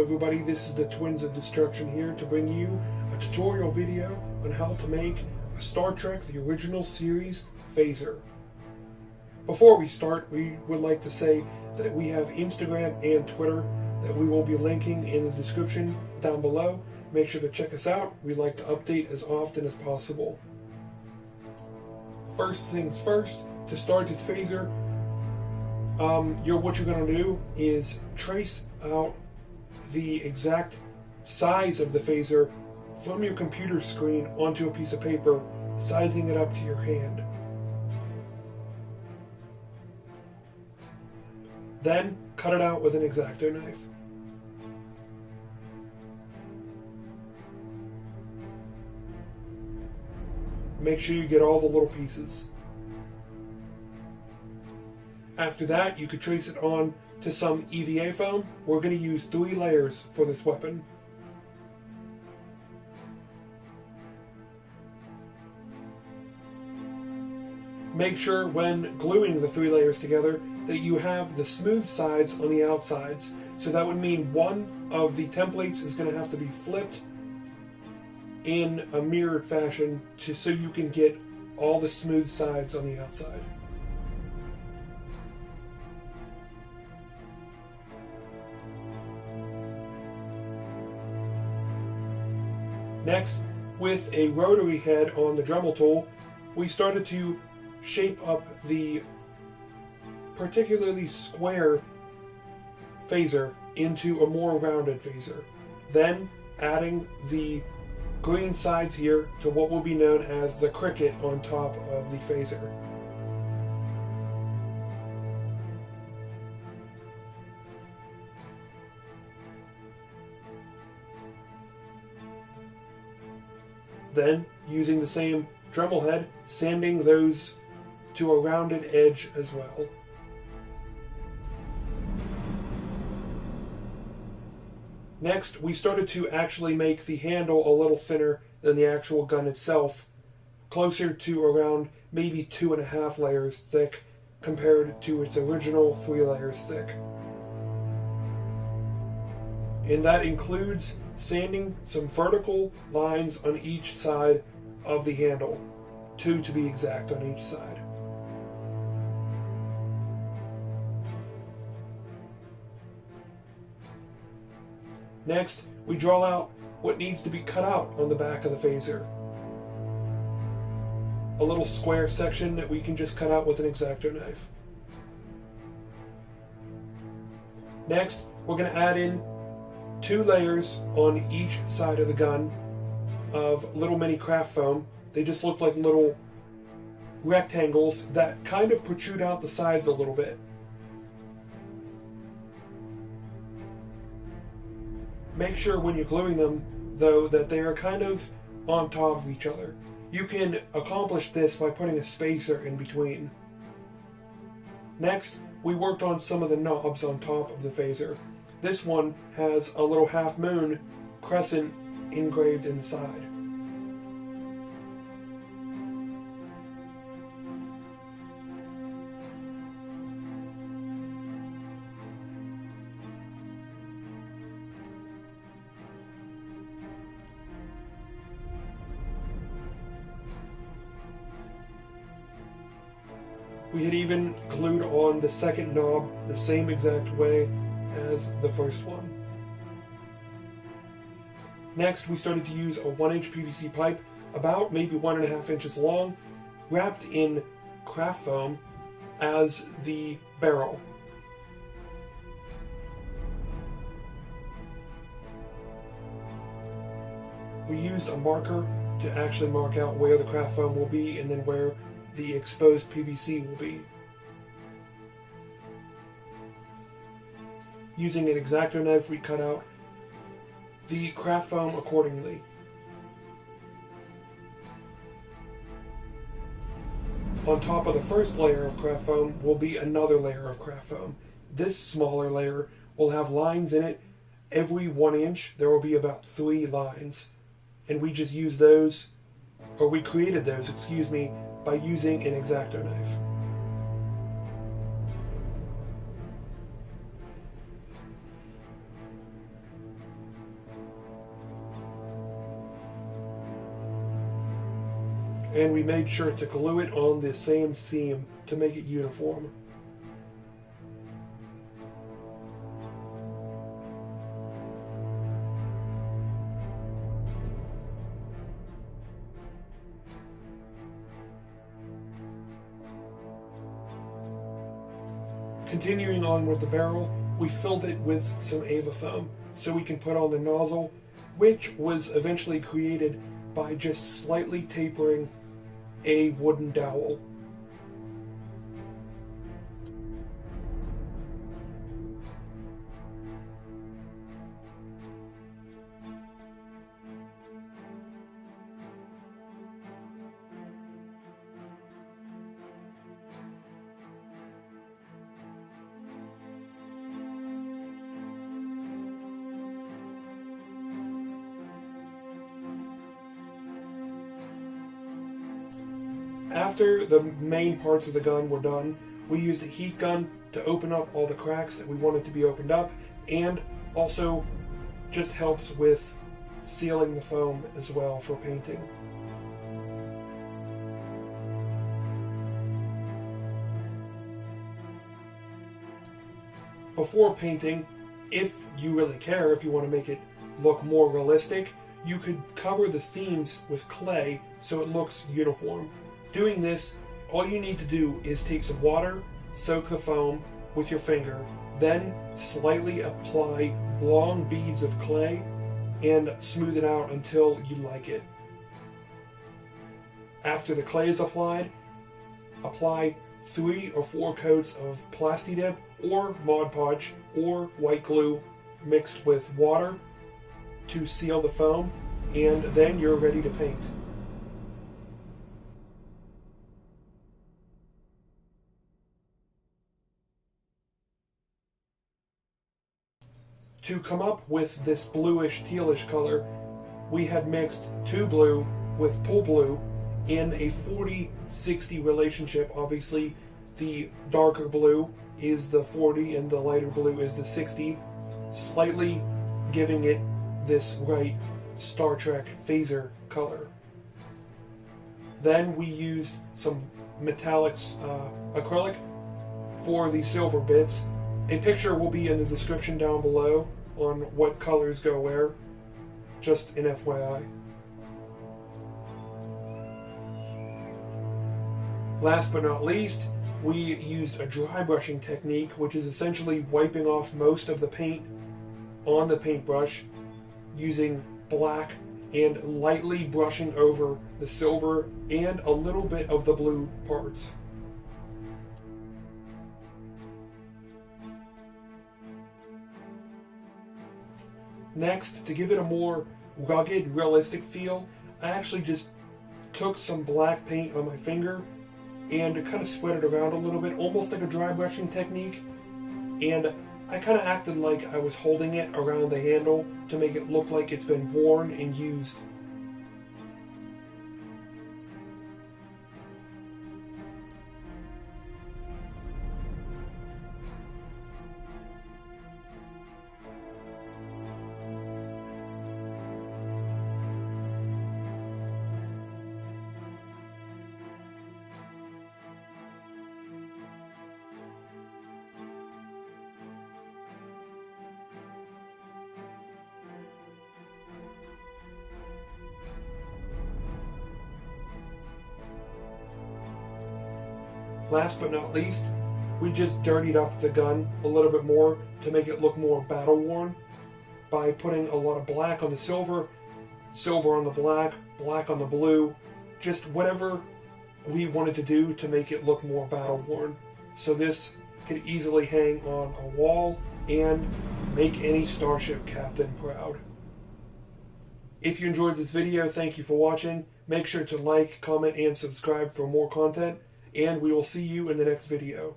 Everybody, this is the Twins of Destruction here to bring you a tutorial video on how to make a Star Trek The Original Series phaser. Before we start, we would like to say that we have Instagram and Twitter that we will be linking in the description down below. Make sure to check us out. We like to update as often as possible. First things first, to start this phaser, what you're going to do is trace out the exact size of the phaser from your computer screen onto a piece of paper, sizing it up to your hand. Then cut it out with an X-Acto knife. Make sure you get all the little pieces. After that, you could trace it on to some EVA foam. We're going to use 3 layers for this weapon. Make sure when gluing the 3 layers together that you have the smooth sides on the outsides. So that would mean one of the templates is going to have to be flipped in a mirrored fashion so you can get all the smooth sides on the outside. Next, with a rotary head on the Dremel tool, we started to shape up the particularly square phaser into a more rounded phaser. Then adding the green sides here to what will be known as the cricket on top of the phaser. Then, using the same Dremel head, sanding those to a rounded edge as well. Next, we started to actually make the handle a little thinner than the actual gun itself, closer to around maybe 2.5 layers thick compared to its original 3 layers thick. And that includes sanding some vertical lines on each side of the handle, 2 to be exact on each side. Next, we draw out what needs to be cut out on the back of the phaser. A little square section that we can just cut out with an X-Acto knife. Next, we're going to add in 2 layers on each side of the gun of little mini craft foam. They just look like little rectangles that kind of protrude out the sides a little bit. Make sure when you're gluing them, though, that they are kind of on top of each other. You can accomplish this by putting a spacer in between. Next, we worked on some of the knobs on top of the phaser. This one has a little half moon crescent engraved in the side. We had even glued on the second knob the same exact way as the first one. Next, we started to use a 1-inch PVC pipe, about maybe 1.5 inches long, wrapped in craft foam as the barrel. We used a marker to actually mark out where the craft foam will be and then where the exposed PVC will be. Using an X-Acto knife, we cut out the craft foam accordingly. On top of the first layer of craft foam will be another layer of craft foam. This smaller layer will have lines in it. Every 1 inch there will be about 3 lines. And we just use those, or we created those, excuse me, by using an X-Acto knife. and we made sure to glue it on the same seam to make it uniform. Continuing on with the barrel, we filled it with some Ava foam so we can put on the nozzle, which was eventually created by just slightly tapering a wooden dowel. After the main parts of the gun were done, we used a heat gun to open up all the cracks that we wanted to be opened up, and also just helps with sealing the foam as well for painting. Before painting, if you really care, if you want to make it look more realistic, you could cover the seams with clay so it looks uniform. Doing this, all you need to do is take some water, soak the foam with your finger, then slightly apply long beads of clay and smooth it out until you like it. After the clay is applied, apply 3 or 4 coats of Plasti-Dip or Mod Podge or white glue mixed with water to seal the foam, and then you're ready to paint. To come up with this bluish tealish color, we had mixed 2 blue with pool blue in a 40-60 relationship. Obviously, the darker blue is the 40 and the lighter blue is the 60, slightly giving it this right Star Trek phaser color. Then we used some metallics acrylic for the silver bits. A picture will be in the description down below on what colors go where, just an FYI. Last but not least, we used a dry brushing technique, which is essentially wiping off most of the paint on the paintbrush using black and lightly brushing over the silver and a little bit of the blue parts. Next, to give it a more rugged, realistic feel, I actually just took some black paint on my finger and kind of spread it around a little bit, almost like a dry brushing technique, and I kind of acted like I was holding it around the handle to make it look like it's been worn and used. Last but not least, we just dirtied up the gun a little bit more to make it look more battle worn by putting a lot of black on the silver, silver on the black, black on the blue, just whatever we wanted to do to make it look more battle worn. So this could easily hang on a wall and make any starship captain proud. If you enjoyed this video, thank you for watching. Make sure to like, comment, and subscribe for more content, and we will see you in the next video.